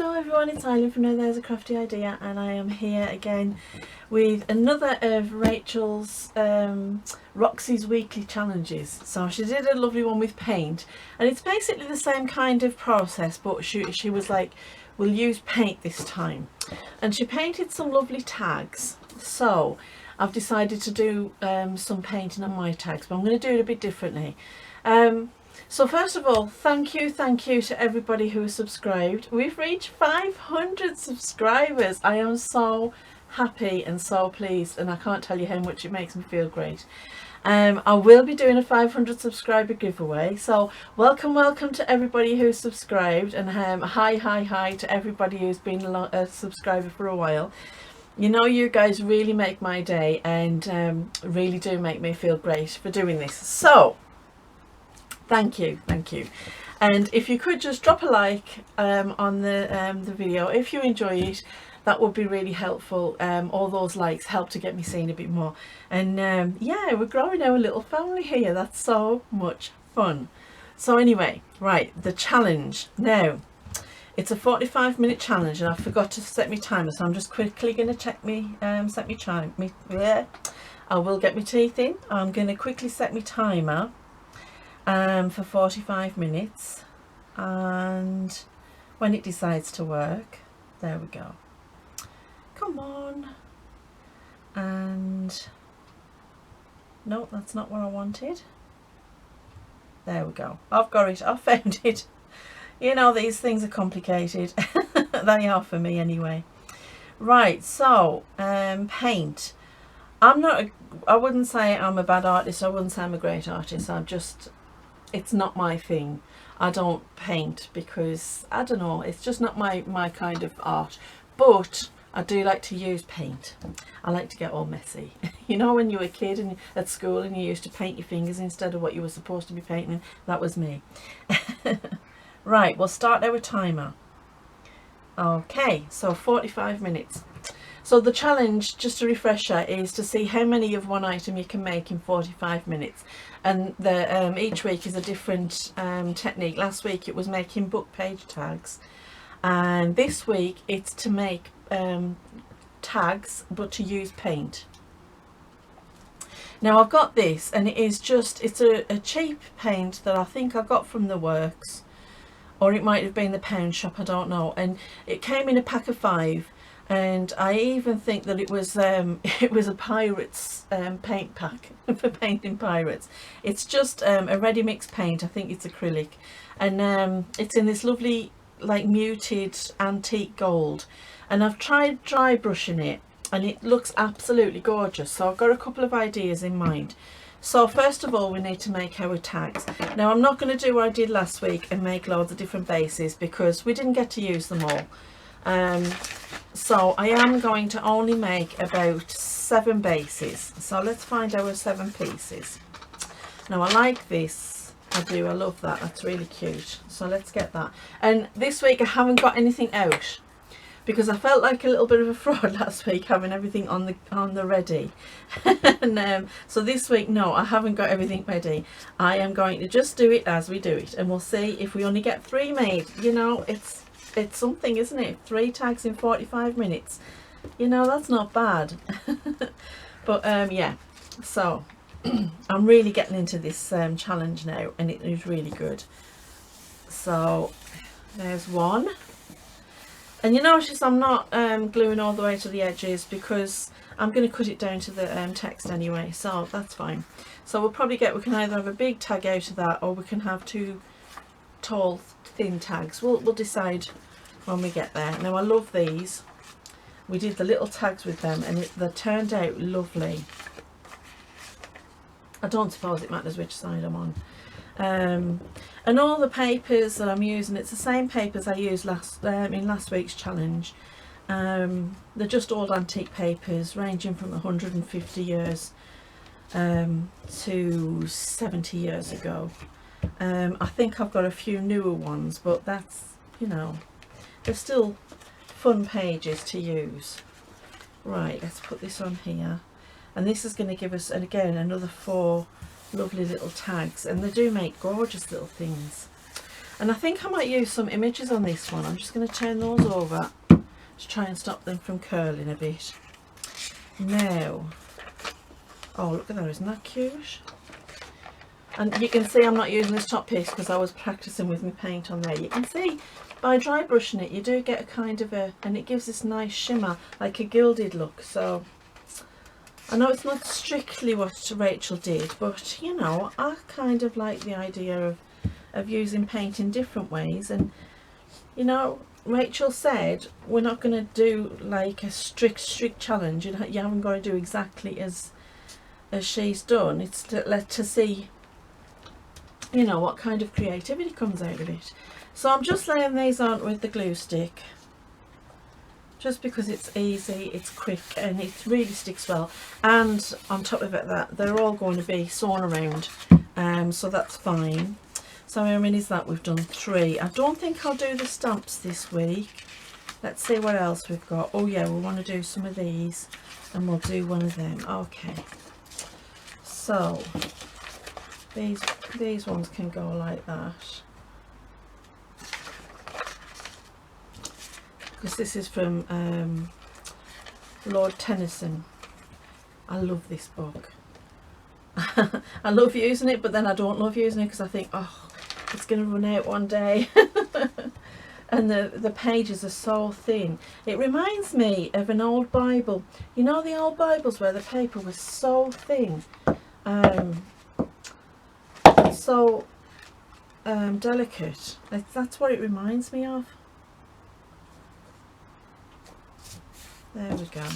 Hello everyone, it's Eileen from Now There's a Crafty Idea, and I am here again with another of Rachel's Roxy's weekly challenges. So she did a lovely one with paint, and it's basically the same kind of process, but she was like, we'll use paint this time. And she painted some lovely tags. So I've decided to do some painting on my tags, but I'm going to do it a bit differently. So first of all, thank you to everybody who has subscribed. We've reached 500 subscribers. I am so happy and so pleased, and I can't tell you how much it makes me feel great. I will be doing a 500 subscriber giveaway, so welcome to everybody who's subscribed, and hi to everybody who's been a subscriber for a while. You know, you guys really make my day, and really do make me feel great for doing this. So thank you, and if you could just drop a like on the video if you enjoy it, that would be really helpful. All those likes help to get me seen a bit more, and yeah, we're growing our little family here. That's so much fun. So anyway, right, the challenge now, it's a 45-minute challenge, and I forgot to set my timer, so I'm just quickly going to check me set my time. I will get my teeth in. I'm going to quickly set my timer for 45 minutes, and when it decides to work, there we go. Come on. And no, that's not what I wanted. There we go. I've got it. I found it. You know, these things are complicated. They are for me anyway. Right, so paint. I wouldn't say I'm a bad artist. I wouldn't say I'm a great artist. It's not my thing. I don't paint because, I don't know, it's just not my kind of art. But I do like to use paint. I like to get all messy. You know, when you were a kid and at school and you used to paint your fingers instead of what you were supposed to be painting? That was me. Right, we'll start our timer. Okay, so 45 minutes. So the challenge, just a refresher, is to see how many of one item you can make in 45 minutes. And each week is a different technique. Last week it was making book page tags, and this week it's to make tags but to use paint. Now I've got this, and it's a cheap paint that I think I got from the works, or it might have been the pound shop, I don't know, and it came in a pack of 5. And I even think that it was a pirates paint pack for painting pirates. It's just a ready mix paint. I think it's acrylic, and it's in this lovely like muted antique gold. And I've tried dry brushing it, and it looks absolutely gorgeous. So I've got a couple of ideas in mind. So first of all, we need to make our tags. Now I'm not going to do what I did last week and make loads of different bases, because we didn't get to use them all. So I am going to only make about 7 bases. So let's find our 7 pieces. Now I like this. I do. I love that. That's really cute. So let's get that. And this week I haven't got anything out, because I felt like a little bit of a fraud last week having everything on the ready. And so this week, no, I haven't got everything ready. I am going to just do it as we do it, and we'll see if we only get 3 made. You know, it's something, isn't it? 3 tags in 45 minutes. You know, that's not bad. But yeah, so I'm really getting into this challenge now, and it is really good. So there's one. And you notice I'm not gluing all the way to the edges, because I'm going to cut it down to the text anyway, so that's fine. So we can either have a big tag out of that, or we can have 2 tall thin tags. We'll decide when we get there. Now I love these. We did the little tags with them, and they turned out lovely. I don't suppose it matters which side I'm on. And all the papers that I'm using, it's the same papers I used in last week's challenge. They're just old antique papers, ranging from 150 years to 70 years ago. I think I've got a few newer ones, but that's, you know, they're still fun pages to use. Right, let's put this on here, and this is going to give us, and again, another 4 lovely little tags, and they do make gorgeous little things. And I think I might use some images on this one. I'm just going to turn those over to try and stop them from curling a bit. Now, oh look at that, isn't that cute? And you can see I'm not using this top piece because I was practicing with my paint on there. You can see by dry brushing it, you do get a kind of a, and it gives this nice shimmer, like a gilded look. So I know it's not strictly what Rachel did, but you know, I kind of like the idea of using paint in different ways. And you know, Rachel said we're not going to do like a strict challenge. You haven't got to do exactly as she's done. It's to see, you know, what kind of creativity comes out of it. So I'm just laying these on with the glue stick, just because it's easy, it's quick, and it really sticks well. And on top of it, that they're all going to be sewn around, so that's fine. So how many is that? We've done 3. I don't think I'll do the stamps this week. Let's see what else we've got. Oh yeah, we want to do some of these, and we'll do one of them. Okay. So these ones can go like that, because this is from Lord Tennyson. I love this book. I love using it, but then I don't love using it because I think, oh, it's going to run out one day. And the pages are so thin. It reminds me of an old Bible. You know, the old Bibles where the paper was so thin, so delicate. That's what it reminds me of. There we go.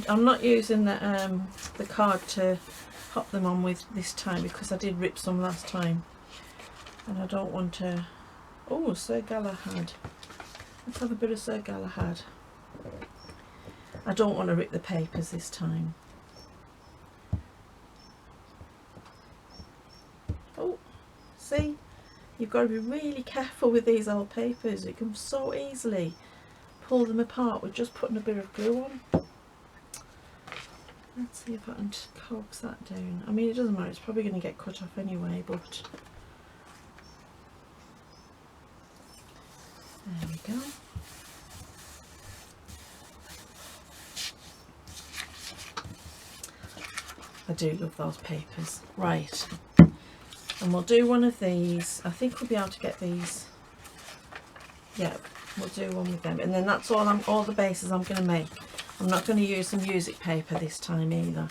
I'm not using the card to pop them on with this time because I did rip some last time, and I don't want to. Oh, Sir Galahad. Let's have a bit of Sir Galahad. I don't want to rip the papers this time. Oh, see? You've got to be really careful with these old papers. You can so easily pull them apart with just putting a bit of glue on. Let's see if I can coax that down. I mean, it doesn't matter, it's probably going to get cut off anyway, but there we go. I do love those papers. Right, and we'll do one of these. I think we'll be able to get these. Yeah, we'll do one with them, and then that's all the bases I'm going to make. I'm not going to use the music paper this time either,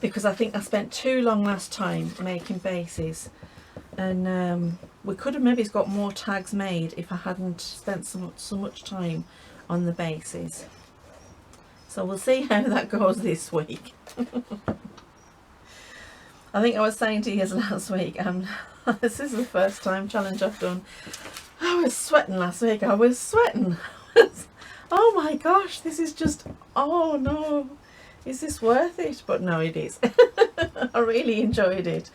because I think I spent too long last time making bases, and we could have maybe got more tags made if I hadn't spent so much time on the bases. So we'll see how that goes this week. I think I was saying to you last week, this is the first time challenge I've done. I was sweating last week. I was sweating. Oh my gosh, this is just, oh no, is this worth it? But no, it is. I really enjoyed it.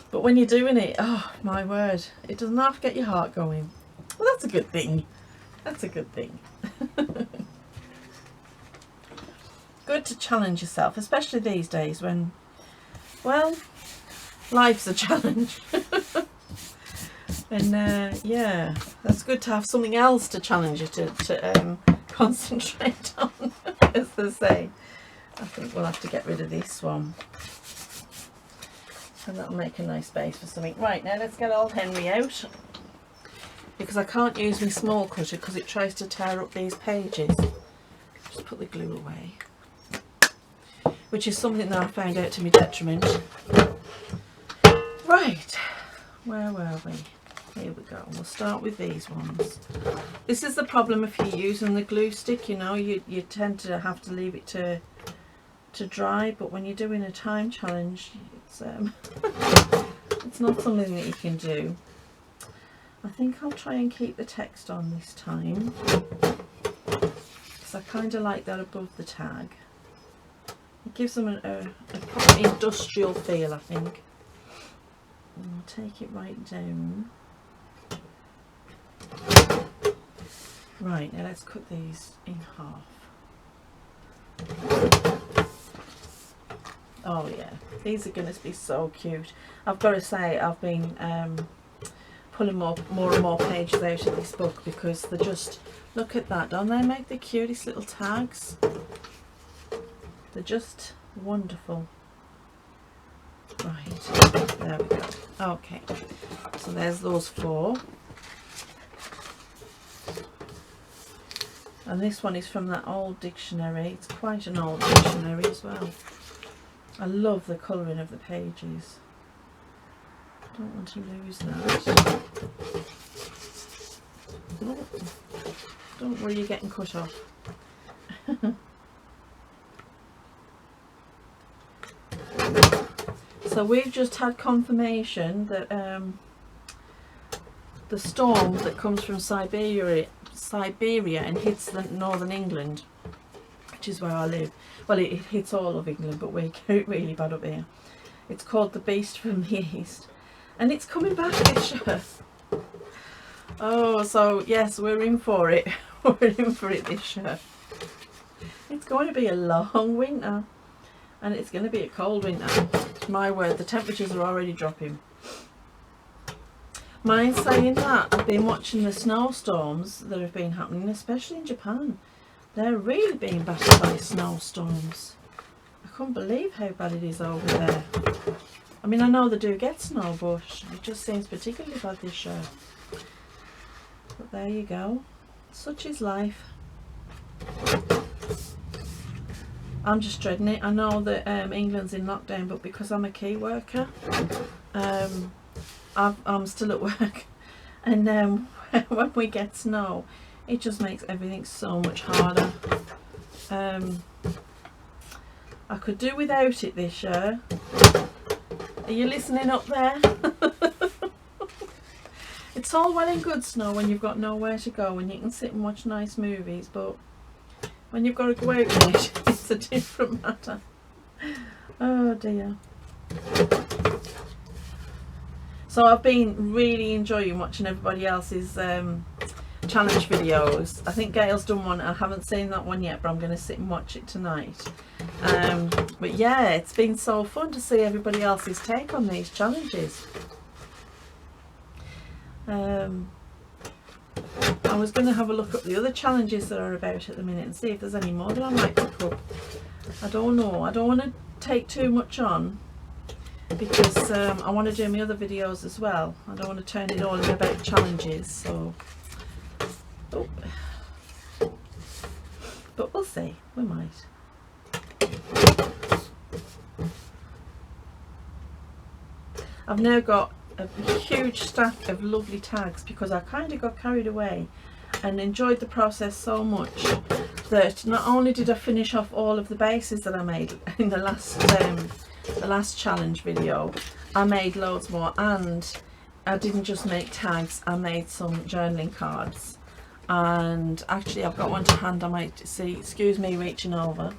But when you're doing it, oh my word, it does not get your heart going. Well, that's a good thing. That's a good thing. Good to challenge yourself, especially these days when, well, life's a challenge. And yeah, that's good to have something else to challenge you to concentrate on, as they say. I think we'll have to get rid of this one, and that'll make a nice space for something. Right, now let's get old Henry out, because I can't use my small cutter because it tries to tear up these pages. Just put the glue away, which is something that I found out to my detriment. Right, where were we? Here we go. We'll start with these ones. This is the problem if you're using the glue stick, you know, you tend to have to leave it to dry, but when you're doing a time challenge, it's it's not something that you can do. I think I'll try and keep the text on this time, because I kind of like that above the tag. It gives them a proper industrial feel, I think. And I'll take it right down. Right, now let's cut these in half. Oh yeah, these are going to be so cute. I've got to say, I've been pulling more and more pages out of this book because they're just, look at that, don't they make the cutest little tags? They're just wonderful. Right, there we go. Okay, so there's those 4. And this one is from that old dictionary. It's quite an old dictionary as well. I love the colouring of the pages. Don't want to lose that. Oh, don't worry, you're getting cut off. So we've just had confirmation that the storm that comes from Siberia and hits the northern England, which is where I live. Well, it hits all of England, but we get it really bad up here. It's called the Beast from the East, and it's coming back this year. Oh, so yes, we're in for it. We're in for it this year. It's going to be a long winter, and it's going to be a cold winter. My word, the temperatures are already dropping. Mind saying that, I've been watching the snowstorms that have been happening, especially in Japan. They're really being battered by snowstorms. I can't believe how bad it is over there. I mean, I know they do get snow, but it just seems particularly bad this year. But there you go. Such is life. I'm just dreading it. I know that England's in lockdown, but because I'm a key worker, I'm still at work, and when we get snow, it just makes everything so much harder. I could do without it this year. Are you listening up there? It's all well and good snow when you've got nowhere to go and you can sit and watch nice movies, but when you've got to go out with it, it's a different matter. Oh dear. So I've been really enjoying watching everybody else's challenge videos. I think Gail's done one. I haven't seen that one yet, but I'm going to sit and watch it tonight. But yeah, it's been so fun to see everybody else's take on these challenges. I was going to have a look at the other challenges that are about at the minute and see if there's any more that I might pick up. I don't know. I don't want to take too much on, because I want to do my other videos as well. I don't want to turn it all in about challenges, so but we'll see, we might. I've now got a huge stack of lovely tags because I kind of got carried away and enjoyed the process so much that not only did I finish off all of the bases that I made in the last challenge video, I made loads more, and I didn't just make tags, I made some journaling cards. And actually I've got one to hand. I might see, excuse me reaching over.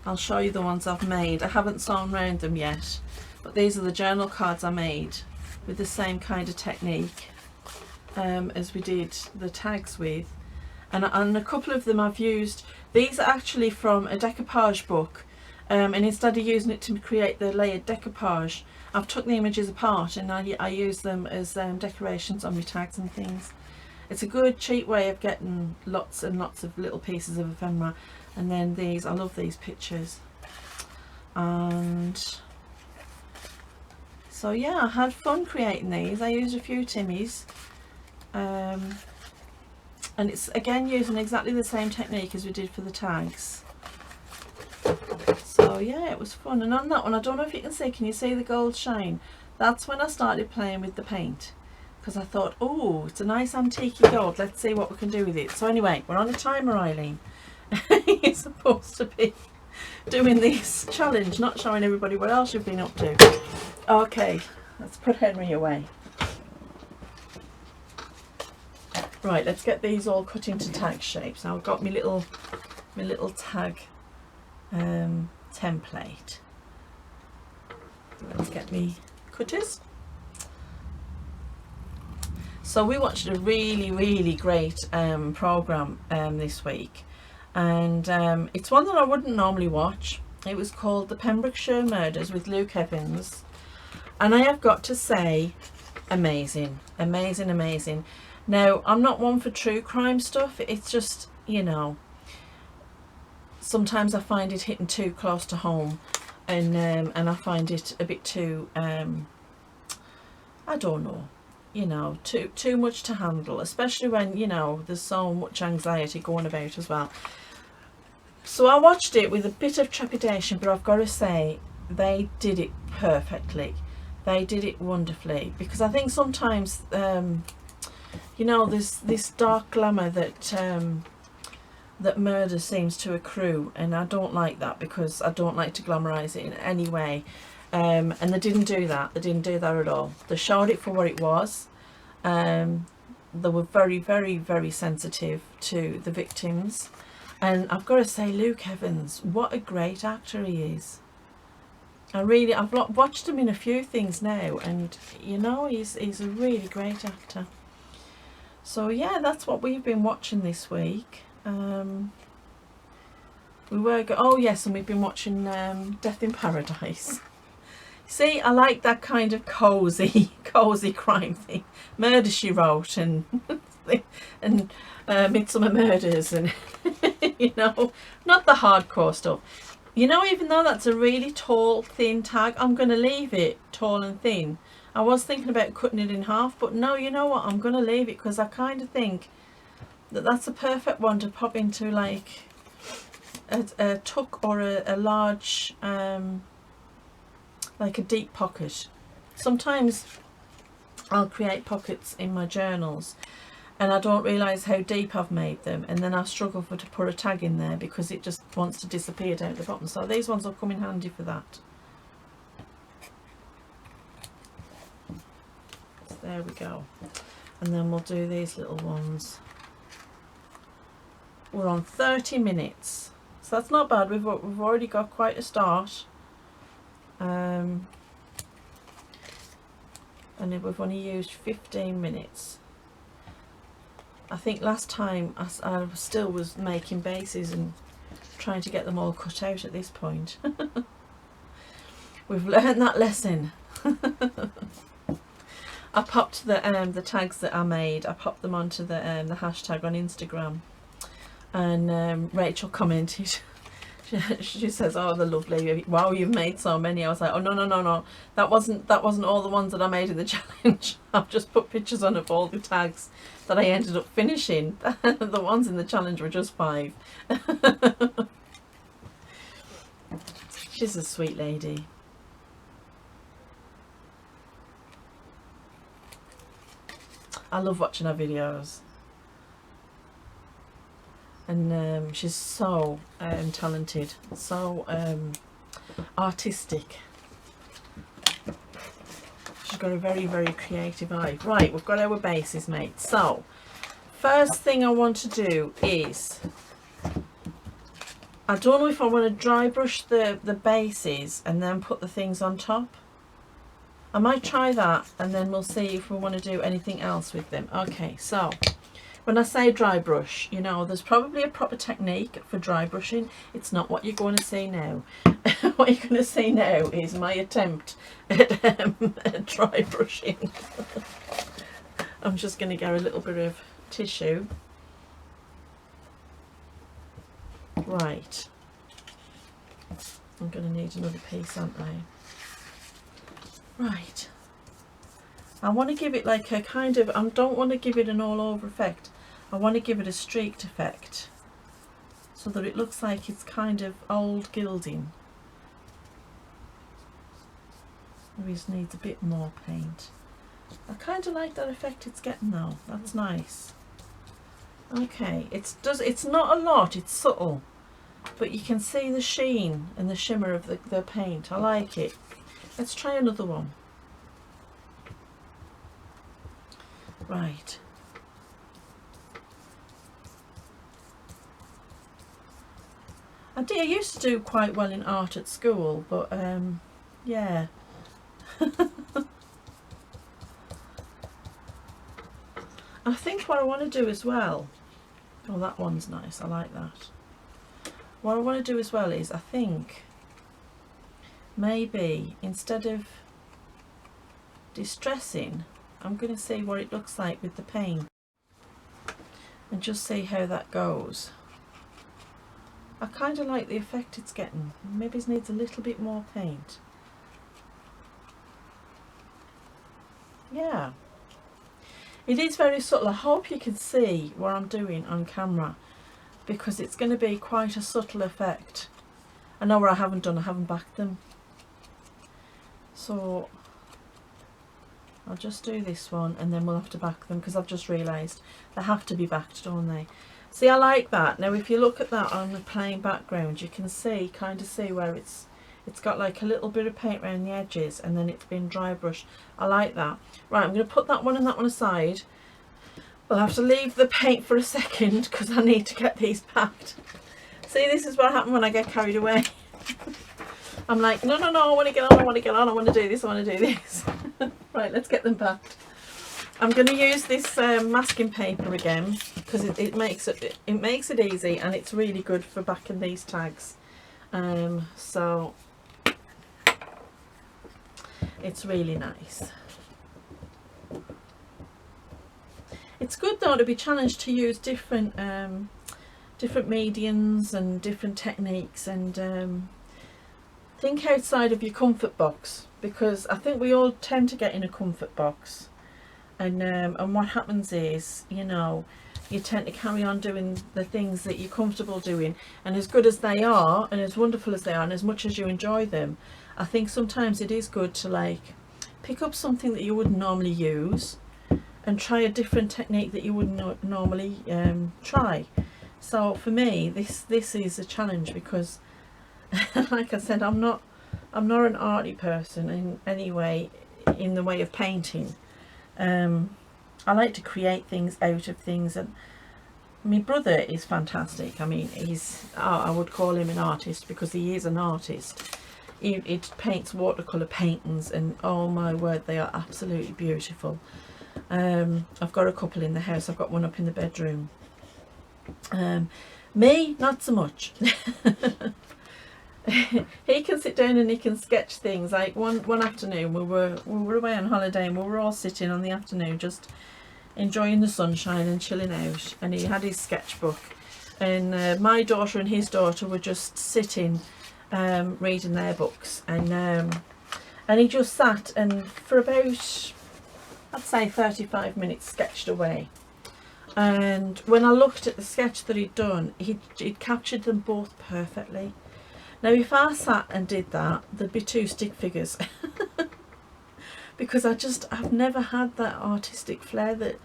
I'll show you the ones I've made. I haven't sewn round them yet, but these are the journal cards I made with the same kind of technique as we did the tags with. And a couple of them I've used, these are actually from a decoupage book. And instead of using it to create the layered decoupage, I've took the images apart and I use them as decorations on my tags and things. It's a good cheap way of getting lots and lots of little pieces of ephemera. And then these, I love these pictures. And so yeah, I had fun creating these. I used a few Timmies. And it's again using exactly the same technique as we did for the tags. So yeah, it was fun. And on that one, I don't know if you can see, can you see the gold shine? That's when I started playing with the paint, because I thought, oh, it's a nice antique gold, let's see what we can do with it. So anyway, we're on a timer, Eileen. You're supposed to be doing this challenge, not showing everybody what else you've been up to. Okay, let's put Henry away. Right, let's get these all cut into tag shapes. Now I've got my little tag template. Let's get me cutters. So we watched a really great program this week, and it's one that I wouldn't normally watch. It was called The Pembrokeshire Murders with Luke Evans, and I have got to say, amazing, amazing, amazing. Now, I'm not one for true crime stuff. It's just, you know, sometimes I find it hitting too close to home, and I find it a bit too, I don't know, you know, too much to handle, especially when, you know, there's so much anxiety going about as well. So I watched it with a bit of trepidation, but I've got to say they did it perfectly. They did it wonderfully, because I think sometimes, you know, there's this dark glamour that that murder seems to accrue, and I don't like that, because I don't like to glamorize it in any way. And they didn't do that. They didn't do that at all. They showed it for what it was. They were very, very, very sensitive to the victims. And I've got to say, Luke Evans, what a great actor he is. I've watched him in a few things now, and you know, he's a really great actor. So yeah, that's what we've been watching this week. Oh yes, and we've been watching Death in Paradise. See, I like that kind of cozy crime thing. Murder, She Wrote, and Midsummer Murders, and you know, not the hardcore stuff. You know, even though that's a really tall, thin tag, I'm going to leave it tall and thin. I was thinking about cutting it in half, but no, you know what, I'm going to leave it, because I kind of think that that's a perfect one to pop into, like a tuck, or a large, like a deep pocket. Sometimes I'll create pockets in my journals and I don't realise how deep I've made them, and then I struggle to put a tag in there because it just wants to disappear down the bottom. So these ones will come in handy for that. So there we go. And then we'll do these little ones. We're on 30 minutes, so that's not bad. We've already got quite a start. And we've only used 15 minutes. I think last time I still was making bases and trying to get them all cut out at this point. We've learned that lesson. I popped the tags that I made, I popped them onto the hashtag on Instagram, and Rachel commented. She says, "Oh, they're lovely. Wow, you've made so many." I was like, "Oh no. That wasn't all the ones that I made in the challenge. I've just put pictures on of all the tags that I ended up finishing. The ones in the challenge were just 5." She's a sweet lady. I love watching her videos. And she's so talented, so artistic. She's got a very, very creative eye. Right, we've got our bases made. So first thing I want to do is, I don't know if I want to dry brush the bases and then put the things on top. I might try that, and then we'll see if we want to do anything else with them. Okay, so when I say dry brush, you know, there's probably a proper technique for dry brushing. It's not what you're going to see now. What you're going to see now is my attempt at dry brushing. I'm just going to get a little bit of tissue. Right. I'm going to need another piece, aren't I? Right. I want to give it like a kind of, I don't want to give it an all over effect. I want to give it a streaked effect, so that it looks like it's kind of old gilding. Maybe it needs a bit more paint. I kind of like that effect it's getting though. That's nice. Okay, it's not a lot, it's subtle, but you can see the sheen and the shimmer of the paint. I like it. Let's try another one. Right. I used to do quite well in art at school, but yeah. I think what I want to do as well, oh, that one's nice, I like that. What I want to do as well is, I think maybe instead of distressing, I'm going to see what it looks like with the paint and just see how that goes. I kind of like the effect it's getting. Maybe it needs a little bit more paint. Yeah, it is very subtle. I hope you can see what I'm doing on camera, because it's going to be quite a subtle effect. I know what I haven't done, I haven't backed them. So I'll just do this one and then we'll have to back them, because I've just realised they have to be backed, don't they? See, I like that. Now if you look at that on the plain background, you can see, kind of see where it's got like a little bit of paint around the edges and then it's been dry brushed. I like that. Right, I'm going to put that one and that one aside. We'll have to leave the paint for a second because I need to get these packed. See, this is what happens when I get carried away. I'm like, no, I want to get on, I want to get on, I want to do this, I want to do this. Right, let's get them packed. I'm going to use this masking paper again, because it makes it easy, and it's really good for backing these tags. So it's really nice. It's good though to be challenged to use different mediums and different techniques, and think outside of your comfort box, because I think we all tend to get in a comfort box, and what happens is, you know, you tend to carry on doing the things that you're comfortable doing, and as good as they are and as wonderful as they are and as much as you enjoy them, I think sometimes it is good to like pick up something that you wouldn't normally use and try a different technique that you wouldn't normally try. So for me, this is a challenge, because like I said, I'm not an arty person in any way, in the way of painting. I like to create things out of things, and my brother is fantastic. I mean, I would call him an artist, because he is an artist. He paints watercolour paintings, and oh my word, they are absolutely beautiful. I've got a couple in the house. I've got one up in the bedroom. Me, not so much. He can sit down and he can sketch things. Like one afternoon we were away on holiday, and we were all sitting on the afternoon just enjoying the sunshine and chilling out, and he had his sketchbook, and my daughter and his daughter were just sitting reading their books, and he just sat and for about, I'd say 35 minutes sketched away. And when I looked at the sketch that he'd done, he'd captured them both perfectly. Now if I sat and did that, there'd be two stick figures. Because I've never had that artistic flair that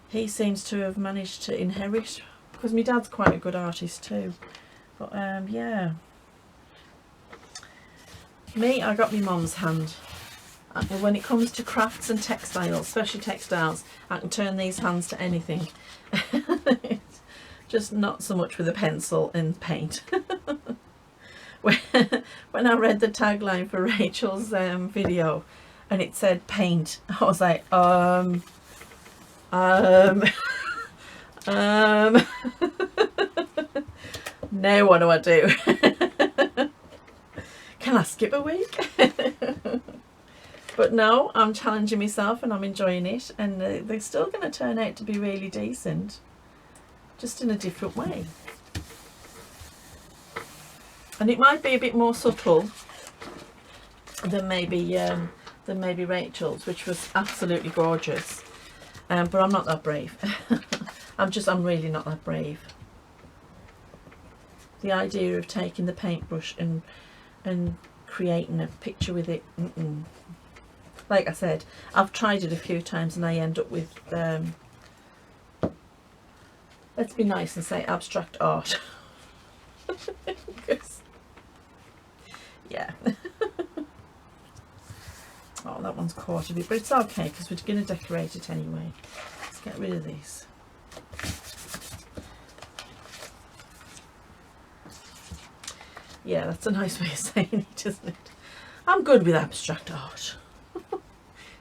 he seems to have managed to inherit, because my dad's quite a good artist too. But yeah, me, I got my mum's hand. When it comes to crafts and textiles, especially textiles, I can turn these hands to anything. Just not so much with a pencil and paint. When I read the tagline for Rachel's video and it said paint, I was like, now what do I do? Can I skip a week? But no, I'm challenging myself and I'm enjoying it, and they're still going to turn out to be really decent, just in a different way. And it might be a bit more subtle than maybe Rachel's, which was absolutely gorgeous. But I'm not that brave. I'm really not that brave. The idea of taking the paintbrush and creating a picture with it, like I said, I've tried it a few times and I end up with let's be nice and say abstract art. Yeah. Oh, that one's caught a bit, but it's okay because we're going to decorate it anyway. Let's get rid of this. Yeah, that's a nice way of saying it, isn't it? I'm good with abstract art.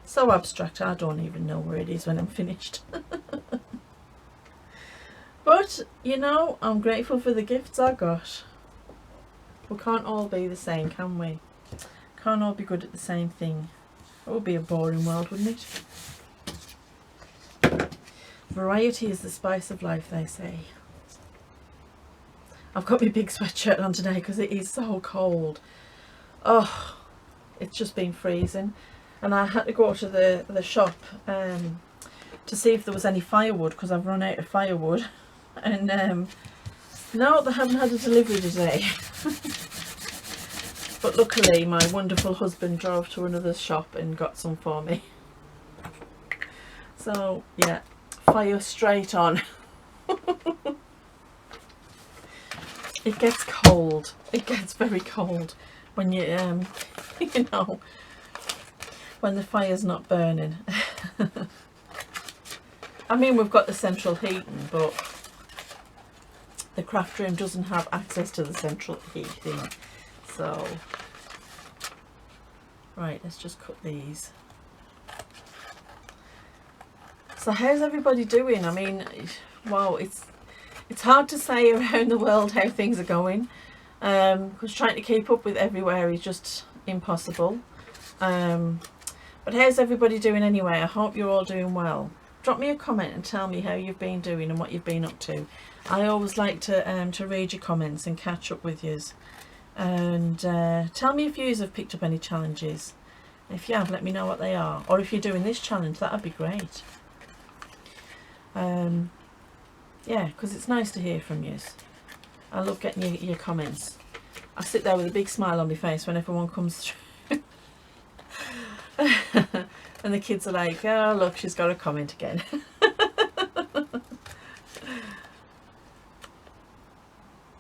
So abstract, I don't even know where it is when I'm finished. But, you know, I'm grateful for the gifts I got. We can't all be the same, can we? Can't all be good at the same thing. It would be a boring world, wouldn't it? Variety is the spice of life, they say. I've got my big sweatshirt on today because it is so cold. Oh, it's just been freezing. And I had to go to the shop to see if there was any firewood, because I've run out of firewood. And no, they haven't had a delivery today. But luckily my wonderful husband drove to another shop and got some for me. So yeah, fire straight on. It gets cold. It gets very cold when you you know, when the fire's not burning. I mean, we've got the central heating, but the craft room doesn't have access to the central heating. So right, let's just cut these. So how's everybody doing? I mean, wow, it's hard to say around the world how things are going, because trying to keep up with everywhere is just impossible. But how's everybody doing anyway? I hope you're all doing well. Drop me a comment and tell me how you've been doing and what you've been up to. I always like to read your comments and catch up with yous. And tell me if you have picked up any challenges. If you have, let me know what they are. Or if you're doing this challenge, that would be great. Yeah, because it's nice to hear from you. I love getting your comments. I sit there with a big smile on my face when everyone comes through. And the kids are like, oh look, she's got a comment again.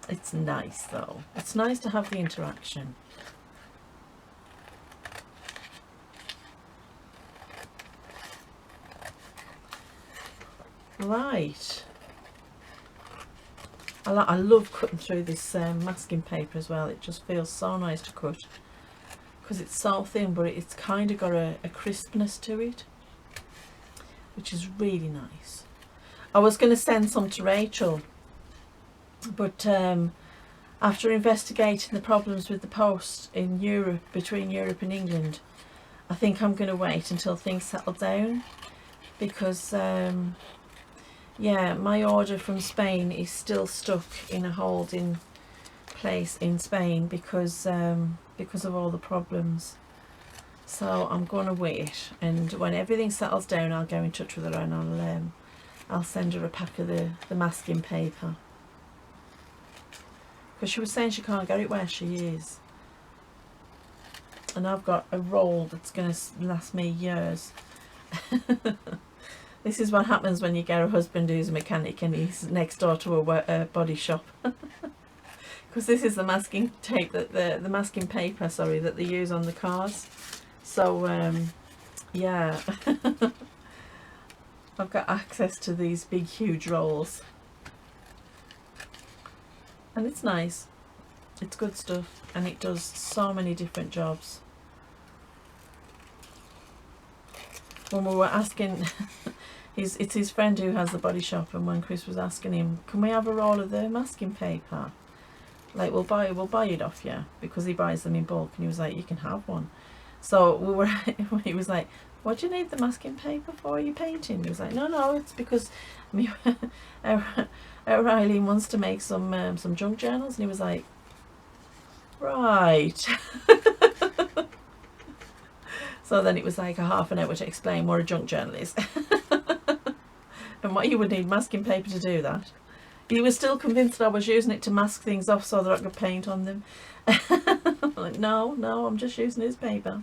It's nice though. It's nice to have the interaction. Right. I love cutting through this masking paper as well. It just feels so nice to cut because it's so thin, but it's kind of got a crispness to it, which is really nice. I was going to send some to Rachel, but after investigating the problems with the post in Europe, between Europe and England, I think I'm going to wait until things settle down, because yeah, my order from Spain is still stuck in a holding place in Spain because of all the problems. So I'm going to wait, and when everything settles down I'll go in touch with her and I'll send her a pack of the masking paper, because she was saying she can't get it where she is, and I've got a roll that's going to last me years. This is what happens when you get a husband who's a mechanic and he's next door to a body shop. Because this is the masking tape that the masking paper, sorry, that they use on the cars. So yeah, I've got access to these big huge rolls, and it's nice. It's good stuff, and it does so many different jobs. When we were asking, it's his friend who has the body shop, and when Chris was asking him, can we have a roll of the masking paper? Like, we'll buy it off you, because he buys them in bulk, and he was like, you can have one. So we were, he was like, what do you need the masking paper for? Are you painting? He was like, no, it's because me, Riley wants to make some junk journals, and he was like, right. So then it was like a half an hour to explain what a junk journal is and what you would need masking paper to do that. He was still convinced that I was using it to mask things off so that I could paint on them. I'm like, no, I'm just using his paper.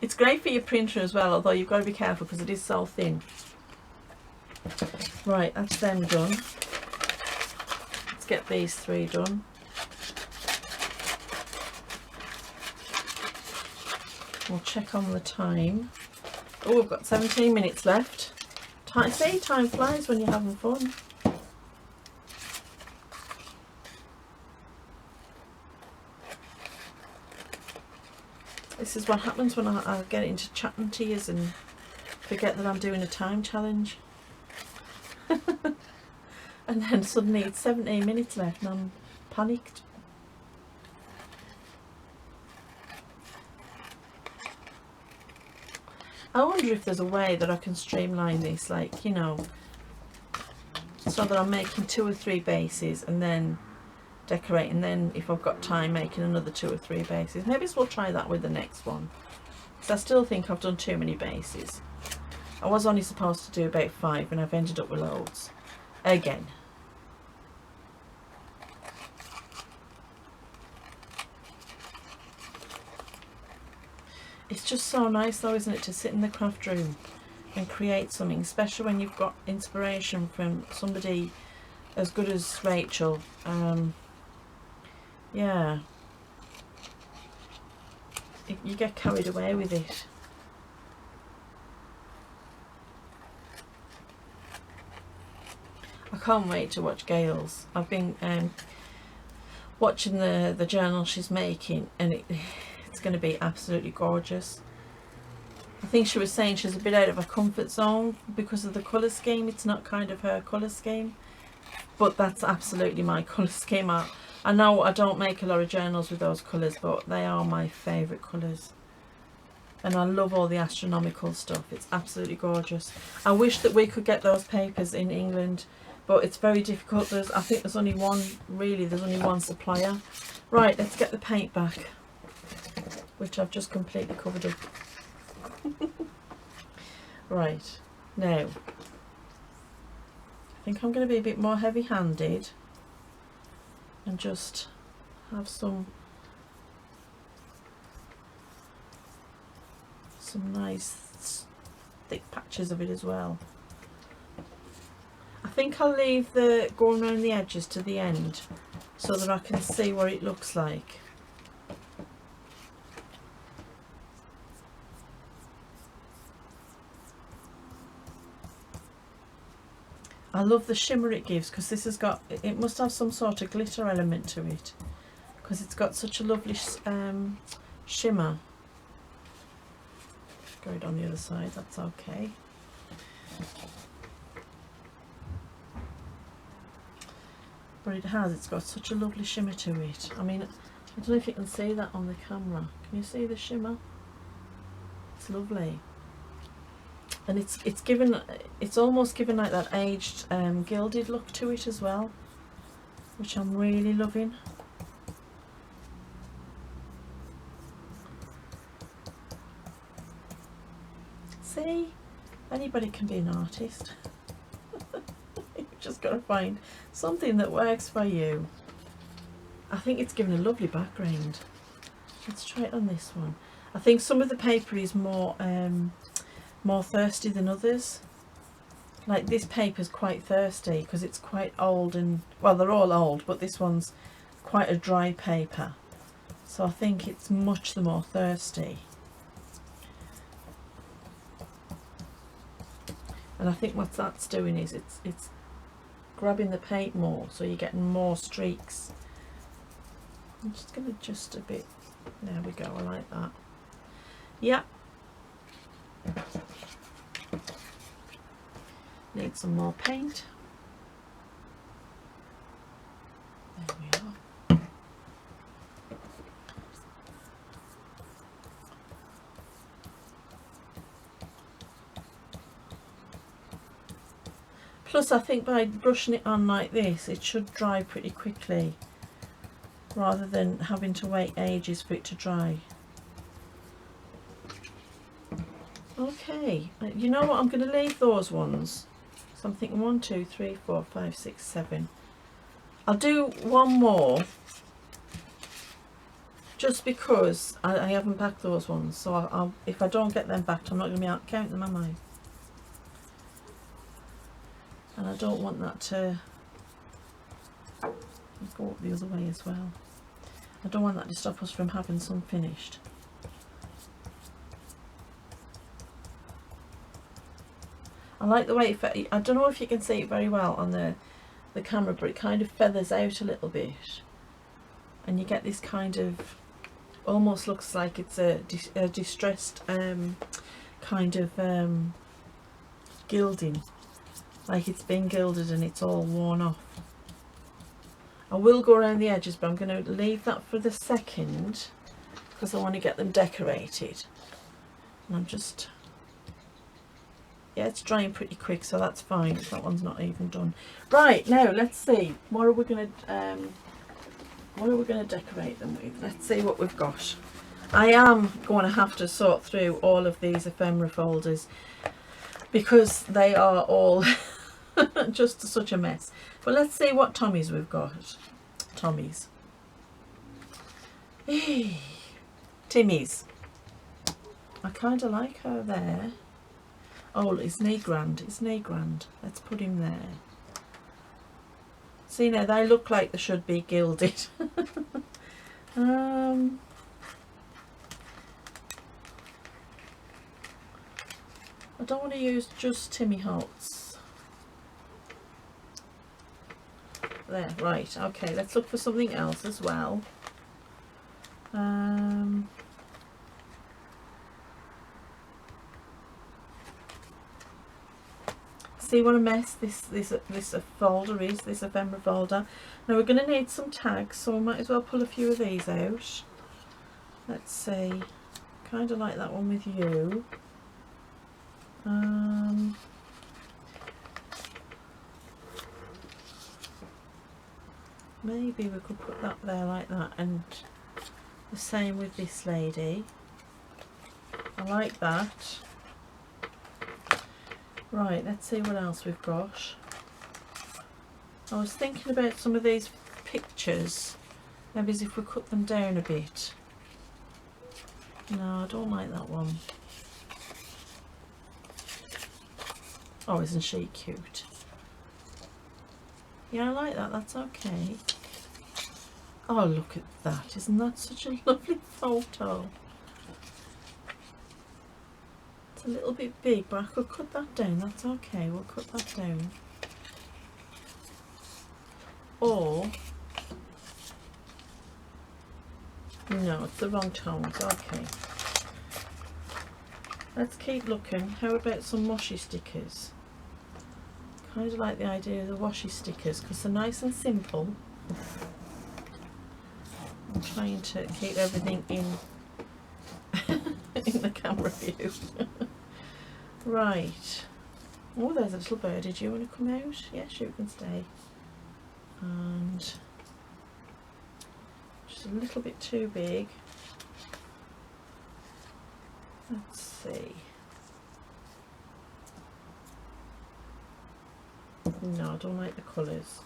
It's great for your printer as well, although you've got to be careful because it is so thin. Right, that's them done. Let's get these three done. We'll check on the time. Oh, we've got 17 minutes left. See, time flies when you're having fun. This is what happens when I get into chatting to you and forget that I'm doing a time challenge. And then suddenly it's 17 minutes left and I'm panicked. I wonder if there's a way that I can streamline this, like, you know, so that I'm making 2 or 3 bases and then decorating, then if I've got time making another 2 or 3 bases. Maybe we'll try that with the next one, because I still think I've done too many bases. I was only supposed to do about 5 and I've ended up with loads again. It's just so nice though, isn't it, to sit in the craft room and create something, especially when you've got inspiration from somebody as good as Rachel. Yeah, you get carried away with it. I can't wait to watch Gail's. I've been watching the journal she's making, and it's going to be absolutely gorgeous. I think she was saying she's a bit out of her comfort zone because of the colour scheme. It's not kind of her colour scheme, but that's absolutely my colour scheme. I know I don't make a lot of journals with those colours, but they are my favourite colours. And I love all the astronomical stuff. It's absolutely gorgeous. I wish that we could get those papers in England, but it's very difficult. I think there's only one, really, there's only one supplier. Right, let's get the paint back, which I've just completely covered up. Right, now, I think I'm going to be a bit more heavy-handed and just have some nice thick patches of it as well. I think I'll leave the going around the edges to the end so that I can see what it looks like. I love the shimmer it gives, because this has got, it must have some sort of glitter element to it, because it's got such a lovely shimmer. Go it on the other side, that's okay. But it's got such a lovely shimmer to it. I mean, I don't know if you can see that on the camera. Can you see the shimmer? It's lovely. And it's almost given like that aged gilded look to it as well, which I'm really loving. See, anybody can be an artist. You've just got to find something that works for you. I think it's given a lovely background. Let's try it on this one. I think some of the paper is more thirsty than others. Like this paper's quite thirsty because it's quite old, and well, they're all old, but this one's quite a dry paper, so I think it's much the more thirsty. And I think what that's doing is it's grabbing the paint more, so you're getting more streaks. I'm just going to adjust a bit. There we go, I like that. Yeah. Need some more paint. There we are. Plus I think by brushing it on like this, it should dry pretty quickly, rather than having to wait ages for it to dry. Okay, you know what, I'm going to leave those ones. So I'm thinking 1, 2, 3, 4, 5, 6, 7. I'll do one more, just because I haven't backed those ones. So if I don't get them backed, I'm not going to be able to count them, am I? And I don't want that to go up the other way as well. I don't want that to stop us from having some finished. I like the way I don't know if you can see it very well on the camera, but it kind of feathers out a little bit, and you get this kind of, almost looks like it's a distressed kind of gilding, like it's been gilded and it's all worn off. I will go around the edges, but I'm going to leave that for the second because I want to get them decorated. And I'm just Yeah, it's drying pretty quick, so that's fine. That one's not even done. Right, now let's see. What are we gonna decorate them with? Let's see what we've got. I am going to have to sort through all of these ephemera folders because they are all just such a mess. But let's see what Tommies we've got. Tommies. Timmy's. I kind of like her there. Oh, it's knee grand. It's knee grand. Let's put him there. See, now they look like they should be gilded. I don't want to use just Timmy Holtz. There, right. Okay, let's look for something else as well. See what a mess this folder is, this ephemera folder. Now we're going to need some tags, so I might as well pull a few of these out. Let's see, kind of like that one with you. Maybe we could put that there like that, and the same with this lady. I like that. Right, let's see what else we've got. I was thinking about some of these pictures, maybe as if we cut them down a bit. No, I don't like that one. Oh, isn't she cute? Yeah, I like that, that's okay. Oh, look at that. Isn't that such a lovely photo? It's a little bit big, but I could cut that down. That's okay. We'll cut that down. Or, no, it's the wrong tones. Okay. Let's keep looking. How about some washi stickers? Kind of like the idea of the washi stickers because they're nice and simple. I'm trying to keep everything in in the camera view. Right. Oh, there's a little birdie. Do you want to come out? Yes, you can stay. And just a little bit too big. Let's see. No, I don't like the colours.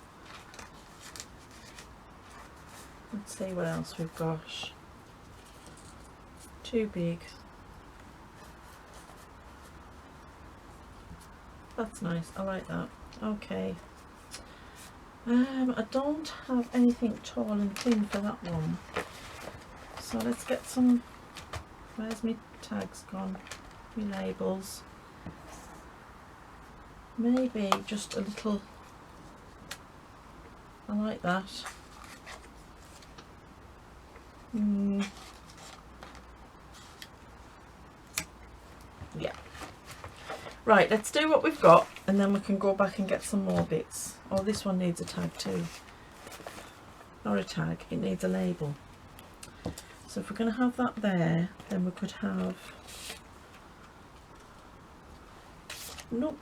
Let's see what else we've got. Too big. That's nice. I like that. Okay. I don't have anything tall and thin for that one. So let's get some. Where's my tags gone? My labels. Maybe just a little. I like that. Yeah. Right, let's do what we've got and then we can go back and get some more bits. Oh, this one needs a tag too. Not a tag, it needs a label. So if we're going to have that there, then we could have... Nope.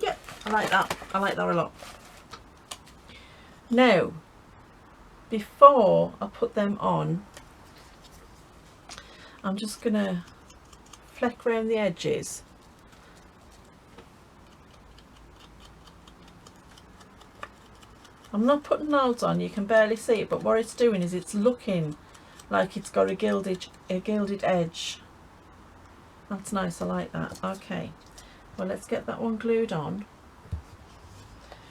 Yep, I like that. I like that a lot. Now, before I put them on, I'm just going to fleck around the edges. I'm not putting loads on, you can barely see it, but what it's doing is it's looking like it's got a gilded edge. That's nice, I like that. Okay, well let's get that one glued on,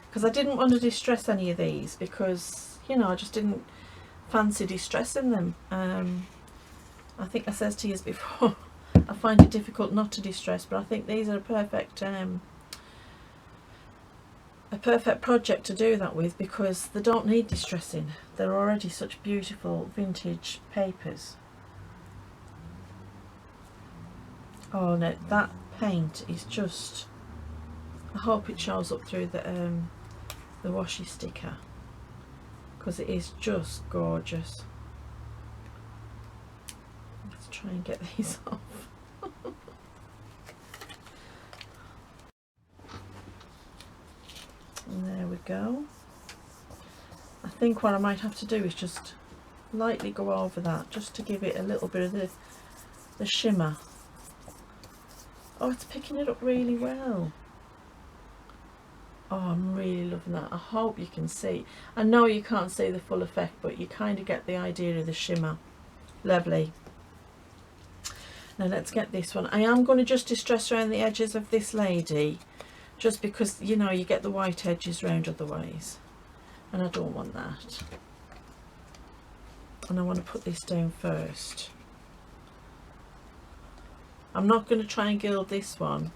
because I didn't want to distress any of these because, you know, I just didn't fancy distressing them. I think I said to you before, I find it difficult not to distress, but I think these are a perfect project to do that with because they don't need distressing. They're already such beautiful vintage papers. Oh no, that paint is just, I hope it shows up through the washi sticker because it is just gorgeous. Let's try and get these off. go. I think what I might have to do is just lightly go over that, just to give it a little bit of the shimmer. Oh, it's picking it up really well. Oh, I'm really loving that. I hope you can see. I know you can't see the full effect, but you kind of get the idea of the shimmer. Lovely. Now let's get this one. I am going to just distress around the edges of this lady, just because, you know, you get the white edges round otherwise, and I don't want that. And I want to put this down first. I'm not going to try and gild this one.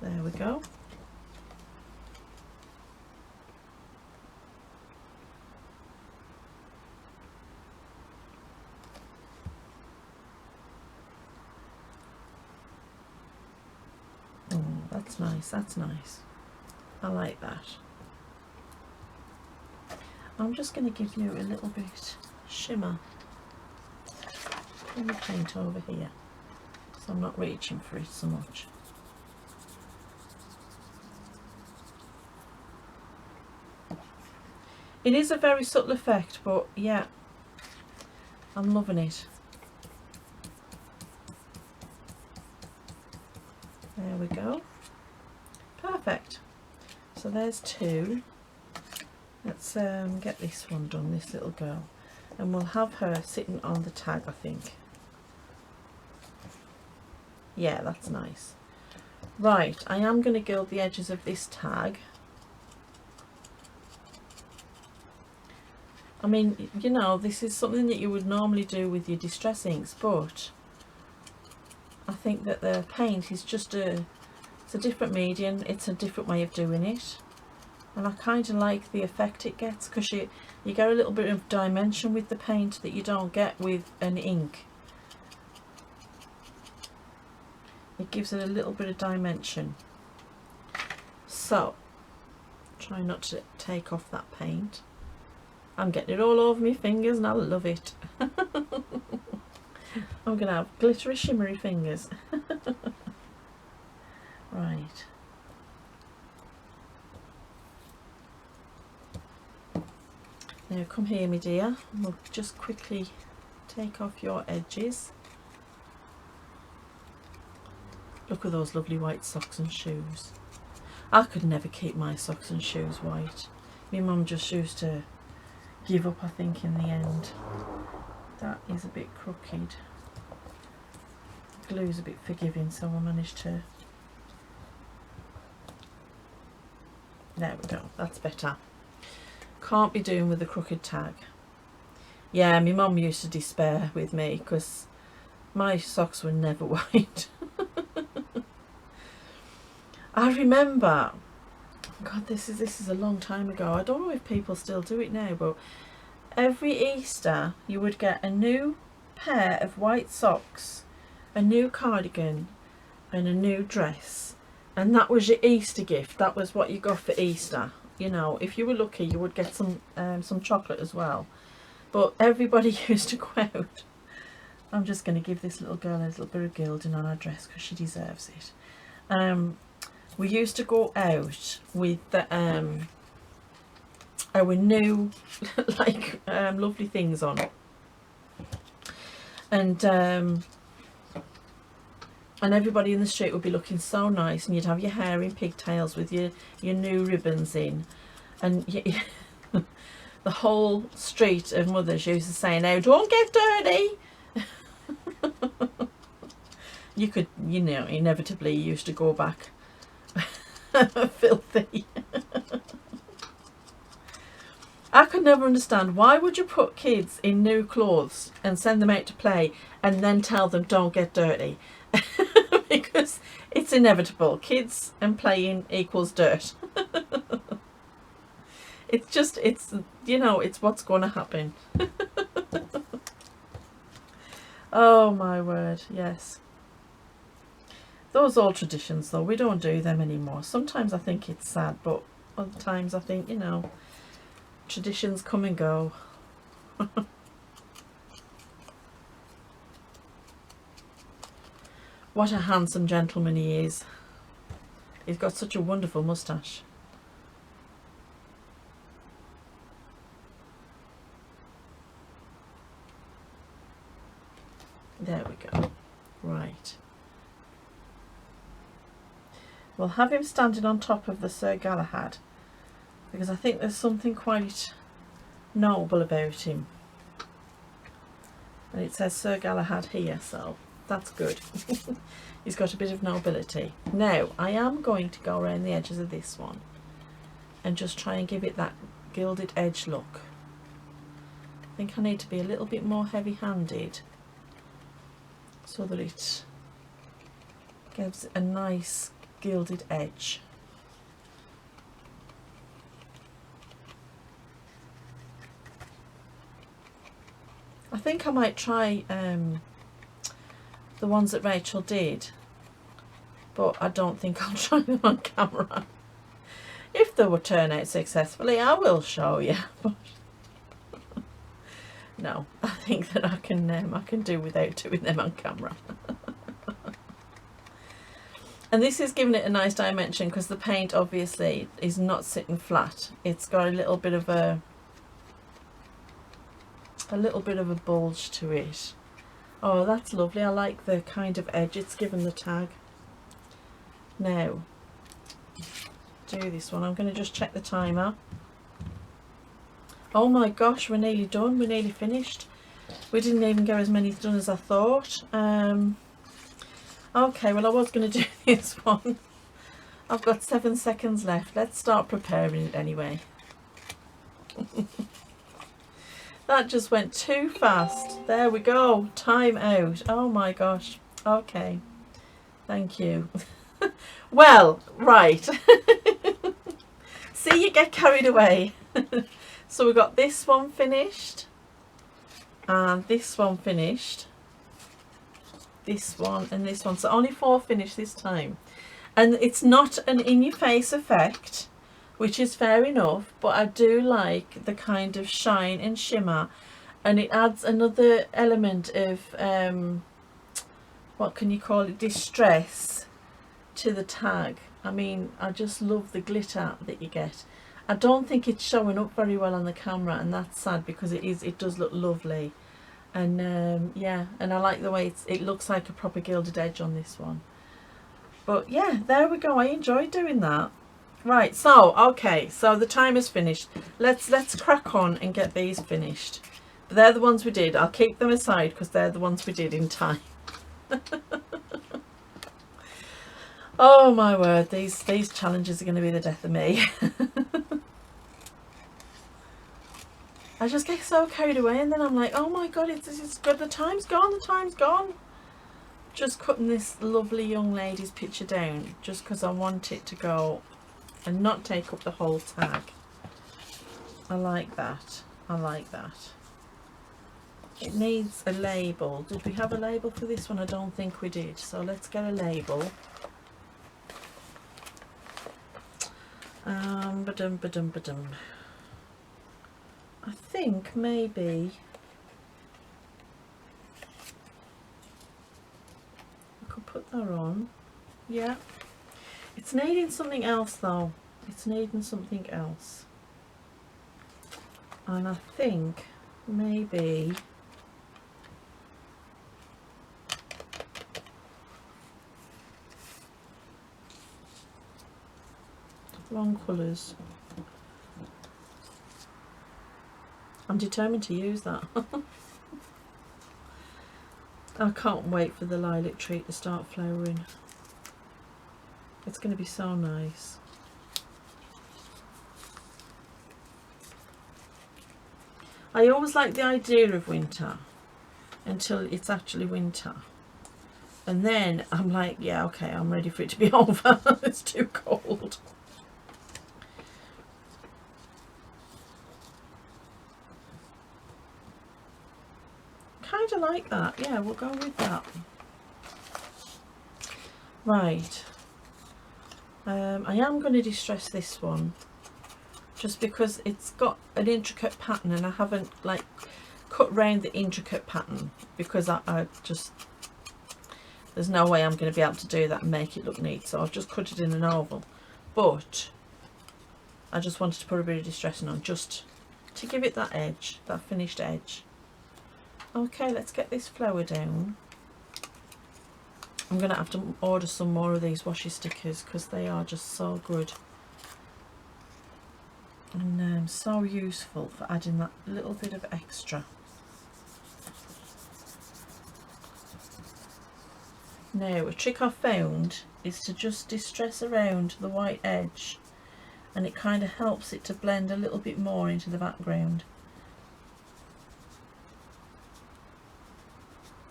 There we go. Oh, that's nice, that's nice. I like that. I'm just going to give you a little bit shimmer in the paint over here, so I'm not reaching for it so much. It is a very subtle effect, but yeah, I'm loving it. There we go. Perfect. So there's two. Let's get this one done, this little girl, and we'll have her sitting on the tag, I think. Yeah, that's nice. Right, I am going to gild the edges of this tag. I mean, you know, this is something that you would normally do with your distress inks, but I think that the paint is just it's a different medium, it's a different way of doing it. And I kind of like the effect it gets, because you get a little bit of dimension with the paint that you don't get with an ink. It gives it a little bit of dimension. So, try not to take off that paint. I'm getting it all over my fingers and I love it. I'm going to have glittery, shimmery fingers. Right. Now come here, my dear, and we'll just quickly take off your edges. Look at those lovely white socks and shoes. I could never keep my socks and shoes white. My mum just used to give up, I think, in the end. That is a bit crooked. Glue's a bit forgiving, so I managed to... There we go, that's better. Can't be doing with a crooked tag. Yeah, my mum used to despair with me because my socks were never white. I remember, God, this is a long time ago. I don't know if people still do it now, but every Easter you would get a new pair of white socks, a new cardigan and a new dress, and that was your Easter gift. That was what you got for Easter. You know, if you were lucky, you would get some chocolate as well. But everybody used to go out. I'm just going to give this little girl a little bit of gilding on her dress because she deserves it. We used to go out with our new like lovely things on, and everybody in the street would be looking so nice, and you'd have your hair in pigtails with your new ribbons in, and the whole street of mothers used to say, "Now don't get dirty." You could, you know, inevitably you used to go back filthy. I could never understand, why would you put kids in new clothes and send them out to play and then tell them don't get dirty? Because it's inevitable. Kids and playing equals dirt. It's just, it's, you know, it's what's going to happen. Oh my word, yes. Those old traditions though, we don't do them anymore. Sometimes I think it's sad, but other times I think, you know, traditions come and go. What a handsome gentleman he is. He's got such a wonderful moustache. There we go. Right. We'll have him standing on top of the Sir Galahad, because I think there's something quite noble about him. And it says Sir Galahad here, so that's good. He's got a bit of nobility. Now, I am going to go around the edges of this one and just try and give it that gilded edge look. I think I need to be a little bit more heavy-handed so that it gives a nice gilded edge. I think I might try the ones that Rachel did, but I don't think I'll try them on camera. If they would turn out successfully, I will show you. But no, I think that I can do without doing them on camera. And this is giving it a nice dimension because the paint obviously is not sitting flat. It's got a little bit of a bulge to it. Oh, that's lovely. I like the kind of edge it's given the tag. Now, do this one. I'm going to just check the timer. Oh my gosh, we're nearly done. We're nearly finished. We didn't even get as many done as I thought. Okay, well I was going to do this one. I've got 7 seconds left. Let's start preparing it anyway. That just went too fast. There we go. Time out. Oh my gosh. Okay. Thank you. Well, right. See, you get carried away. So we've got this one finished. And this one finished. This one and this one. So only 4 finished this time. And it's not an in-your-face effect, which is fair enough, but I do like the kind of shine and shimmer, and it adds another element of what can you call it, distress to the tag. I mean, I just love the glitter that you get. I don't think it's showing up very well on the camera, and that's sad because it does look lovely. And yeah, and I like the way it looks like a proper gilded edge on this one. But yeah, there we go. I enjoyed doing that. Right, so okay, so the time is finished. Let's crack on and get these finished. But they're the ones we did. I'll keep them aside because they're the ones we did in time. Oh my word, these challenges are going to be the death of me. I just get so carried away, and then I'm like, oh my god, it's good. The time's gone. The time's gone. Just cutting this lovely young lady's picture down just because I want it to go and not take up the whole tag. I like that. I like that. It needs a label. Did we have a label for this one? I don't think we did. So let's get a label. Ba-dum, ba-dum, ba-dum. I think maybe I could put that on. Yeah. It's needing something else though. It's needing something else. And I think maybe wrong colours. I'm determined to use that. I can't wait for the lilac tree to start flowering. It's going to be so nice. I always like the idea of winter until it's actually winter. And then I'm like, yeah, okay, I'm ready for it to be over. It's too cold. Kind of like that. Yeah, we'll go with that. Right. I am going to distress this one just because it's got an intricate pattern, and I haven't like cut round the intricate pattern because I just There's no way I'm going to be able to do that and make it look neat, so I've just cut it in an oval. But I just wanted to put a bit of distressing on, just to give it that edge, that finished edge. Okay, let's get this flower down. I'm going to have to order some more of these washi stickers because they are just so good. And so useful for adding that little bit of extra. Now, a trick I've found is to just distress around the white edge, and it kind of helps it to blend a little bit more into the background.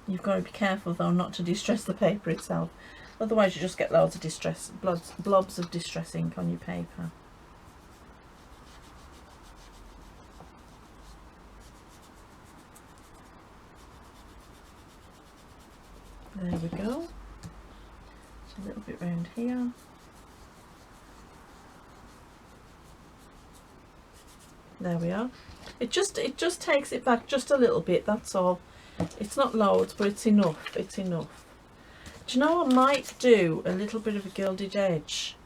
You've got to be careful though not to distress the paper itself, otherwise you just get loads of blobs of distress ink on your paper. There we go. Just a little bit round here. There we are. It just takes it back just a little bit, that's all. It's not loads, but it's enough. It's enough. Do you know, I might do a little bit of a gilded edge.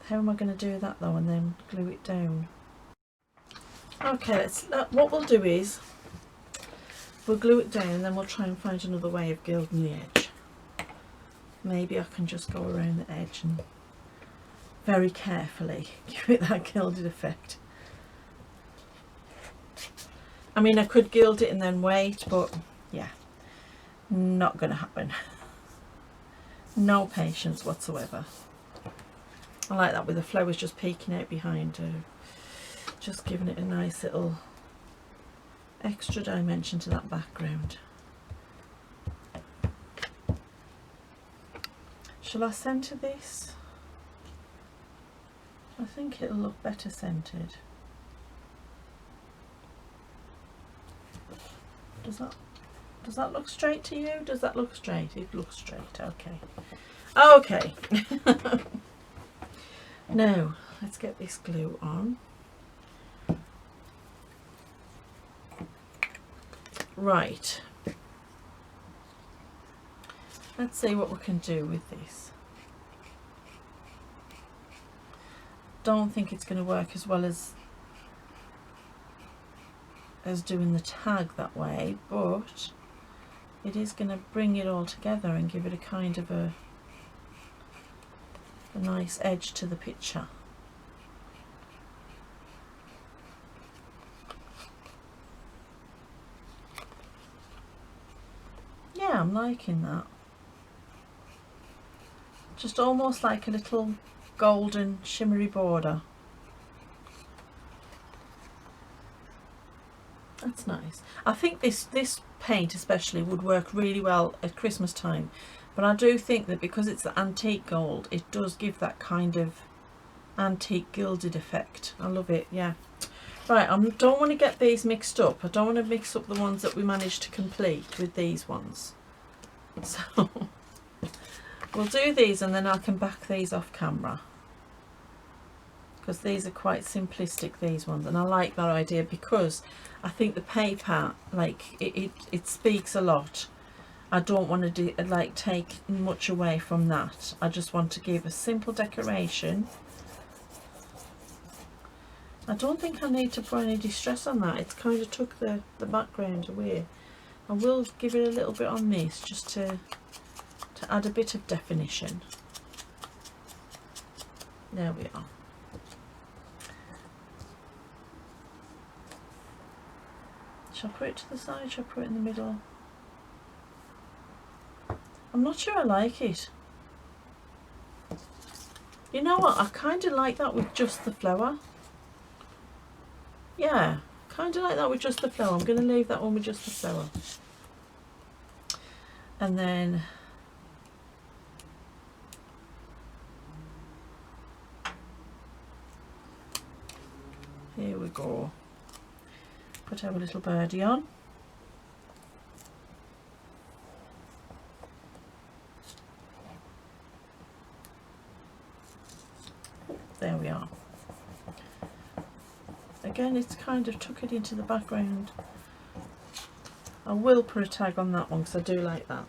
How am I going to do that though, and then glue it down? Okay, what we'll do is we'll glue it down, and then we'll try and find another way of gilding the edge. Maybe I can just go around the edge and very carefully give it that gilded effect. I mean, I could gild it and then wait, but yeah, not going to happen. No patience whatsoever. I like that with the flowers just peeking out behind her, just giving it a nice little extra dimension to that background. Shall I centre this? I think it'll look better centred. Does that look straight to you? Does that look straight? It looks straight. Okay. Okay. Now let's get this glue on. Right. Let's see what we can do with this. Don't think it's going to work as well as doing the tag that way, but it is going to bring it all together and give it a kind of a nice edge to the picture. Yeah, I'm liking that. Just almost like a little golden shimmery border. That's nice. I think this paint especially would work really well at Christmas time, but I do think that because it's the antique gold, it does give that kind of antique gilded effect. I love it. Yeah. Right, I don't want to get these mixed up. I don't want to mix up the ones that we managed to complete with these ones. So we'll do these and then I can back these off camera, because these are quite simplistic, these ones, and I like that idea because I think the paper, like, it speaks a lot. I don't want to take much away from that. I just want to give a simple decoration. I don't think I need to put any distress on that. It's kind of took the background away. I will give it a little bit on this just to add a bit of definition. There we are. Shall I put it to the side? Shall I put it in the middle? I'm not sure I like it. You know what? I kind of like that with just the flower. Yeah, kind of like that with just the flower. I'm going to leave that one with just the flower. And then here we go. Put our little birdie on. There we are. Again, it's kind of took it into the background. I will put a tag on that one because I do like that.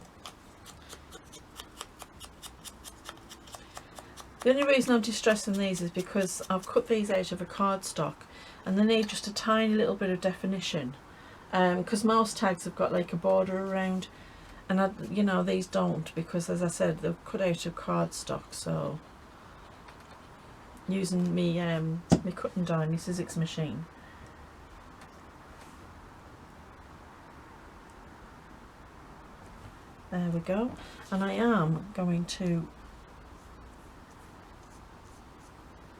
The only reason I'm distressing these is because I've cut these out of a cardstock and they need just a tiny little bit of definition, because most tags have got like a border around, and you know, these don't, because as I said, they're cut out of cardstock. So using me my cut and die, my Sizzix machine. There we go. And I am going to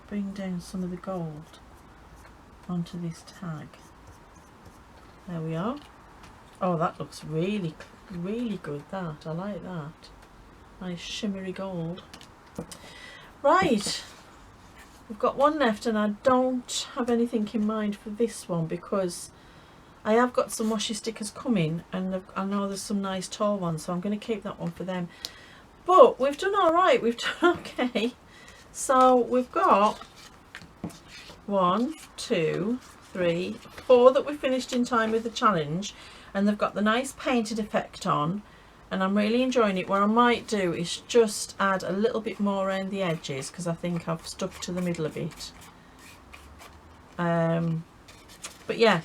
bring down some of the gold onto this tag. There we are. Oh, that looks really good, that. I like that. Nice shimmery gold. Right, we've got one left, and I don't have anything in mind for this one because I have got some washi stickers coming, and I know there's some nice tall ones, so I'm going to keep that one for them. But we've done all right, we've done okay. So we've got 1, 2, 3, 4 that we finished in time with the challenge, and they've got the nice painted effect on, and I'm really enjoying it. What I might do is just add a little bit more around the edges, because I think I've stuck to the middle a bit. But yeah,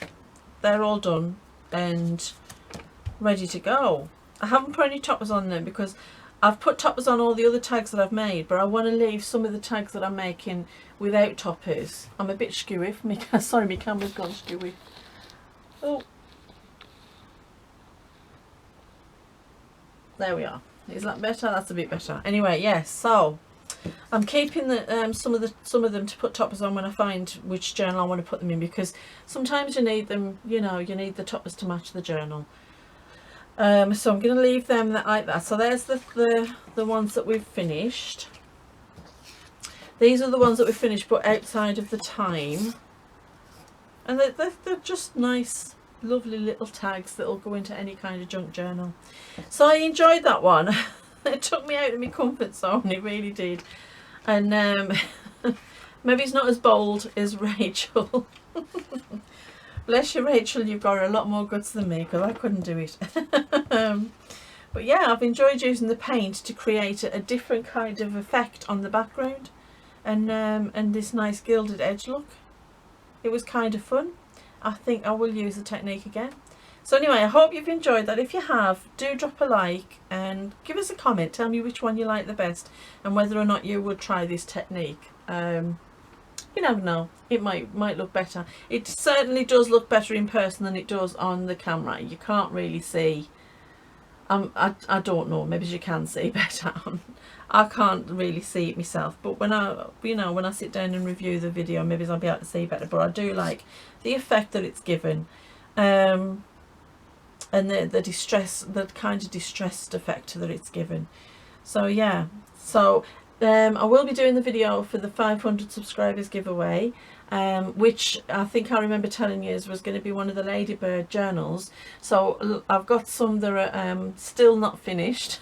they're all done and ready to go. I haven't put any toppers on them because I've put toppers on all the other tags that I've made, but I want to leave some of the tags that I'm making without toppers. I'm a bit skewy. Sorry, my camera's gone skewy. Oh, there we are. Is that better? That's a bit better. Anyway, yes. So I'm keeping the some of them to put toppers on when I find which journal I want to put them in, because sometimes you need them. You know, you need the toppers to match the journal. So I'm going to leave them like that. So there's the ones that we've finished. These are the ones that we've finished, but outside of the time. And they're just nice, lovely little tags that will go into any kind of junk journal. So I enjoyed that one. It took me out of my comfort zone, it really did. And maybe it's not as bold as Rachel. Bless you, Rachel, you've got a lot more guts than me, because I couldn't do it. But yeah, I've enjoyed using the paint to create a different kind of effect on the background, and this nice gilded edge look. It was kind of fun. I think I will use the technique again. So anyway, I hope you've enjoyed that. If you have, do drop a like and give us a comment. Tell me which one you like the best and whether or not you would try this technique. You never know, it might look better. It certainly does look better in person than it does on the camera. You can't really see. I don't know, maybe you can see better. I can't really see it myself, but when I sit down and review the video, maybe I'll be able to see better. But I do like the effect that it's given, and the distress, the kind of distressed effect that it's given. So yeah, so I will be doing the video for the 500 subscribers giveaway, which I think I remember telling you was going to be one of the Ladybird journals. So I've got some that are still not finished.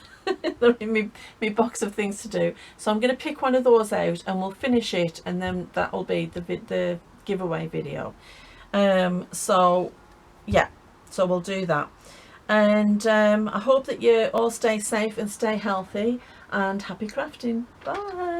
They're in my box of things to do. So I'm going to pick one of those out and we'll finish it, and then that will be the giveaway video. So yeah, so we'll do that. And I hope that you all stay safe and stay healthy, and happy crafting. Bye.